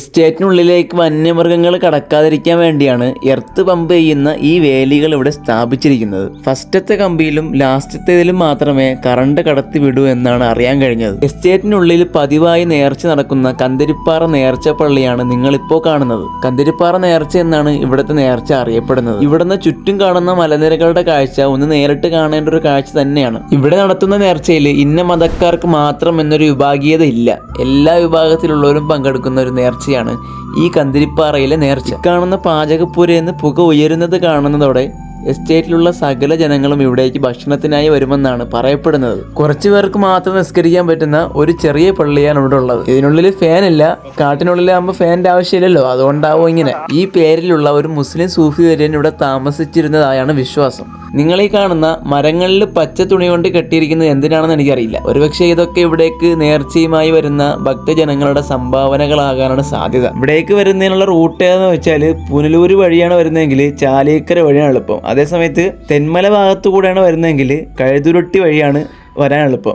എസ്റ്റേറ്റിനുള്ളിലേക്ക് വന്യമൃഗങ്ങൾ കടക്കാതിരിക്കാൻ വേണ്ടിയാണ് earth pump ചെയ്യുന്ന ഈ വേലികൾ ഇവിടെ സ്ഥാപിച്ചിരിക്കുന്നത്. ഫസ്റ്റത്തെ കമ്പിയിലും ലാസ്റ്റത്തേതിലും മാത്രമേ കറണ്ട് കടത്തി വിടൂ എന്നാണ് അറിയാൻ കഴിഞ്ഞത്. എസ്റ്റേറ്റിനുള്ളിൽ പതിവായി നേർച്ച നടക്കുന്ന കന്തിരിപ്പാറ നേർച്ച പള്ളിയാണ് നിങ്ങളിപ്പോൾ കാണുന്നത്. കന്തിരിപ്പാറ നേർച്ച എന്നാണ് ഇവിടുത്തെ നേർച്ച അറിയപ്പെടുന്നത്. ഇവിടുന്ന് ചുറ്റും കാണുന്ന മലനിരകളുടെ കാഴ്ച ഒന്ന് നേരിട്ട് കാണേണ്ട ഒരു കാഴ്ച തന്നെയാണ്. ഇവിടെ നടത്തുന്ന നേർച്ചയിൽ ഇന്ന മതക്കാർക്ക് മാത്രം എന്നൊരു വിഭാഗീയത ഇല്ല. എല്ലാ വിഭാഗത്തിലുള്ളവരും പങ്കെടുക്കുന്ന ഒരു നേർച്ചയാണ് ഈ കന്തിരിപ്പാറയിലെ നേർച്ച. കാണുന്ന പാചകപ്പുരയിൽ നിന്ന് പുക ഉയരുന്നത് കാണുന്നതോടെ എസ്റ്റേറ്റിലുള്ള സകല ജനങ്ങളും ഇവിടേക്ക് ഭക്ഷണത്തിനായി വരുമെന്നാണ് പറയപ്പെടുന്നത്. കുറച്ചു പേർക്ക് മാത്രം നിസ്കരിക്കാൻ പറ്റുന്ന ഒരു ചെറിയ പള്ളിയാണ് ഇവിടെ ഉള്ളത്. ഇതിനുള്ളിൽ ഫാനില്ല. കാട്ടിനുള്ളിലാകുമ്പോൾ ഫാനിന്റെ ആവശ്യമില്ലല്ലോ, അതുകൊണ്ടാവും ഇങ്ങനെ. ഈ പേരിലുള്ള ഒരു മുസ്ലിം സൂഫി വര്യൻ ഇവിടെ താമസിച്ചിരുന്നതായാണ് വിശ്വാസം. നിങ്ങൾ ഈ കാണുന്ന മരങ്ങളിൽ പച്ച തുണി കൊണ്ട് കെട്ടിയിരിക്കുന്നത് എന്തിനാണെന്ന് എനിക്കറിയില്ല. ഒരുപക്ഷെ ഇതൊക്കെ ഇവിടേക്ക് നേർച്ചയുമായി വരുന്ന ഭക്തജനങ്ങളുടെ സംഭാവനകളാകാനാണ് സാധ്യത. ഇവിടേക്ക് വരുന്നതിനുള്ള റൂട്ട് ഏതെന്ന് വെച്ചാൽ പുനലൂര് വഴിയാണ് വരുന്നതെങ്കിൽ ചാലിക്കര വഴിയാണ് എളുപ്പം. അതേസമയത്ത് തെന്മല ഭാഗത്തു കൂടെയാണ് വരുന്നതെങ്കിൽ കഴുതുരുട്ടി വഴിയാണ് വരാൻ എളുപ്പം.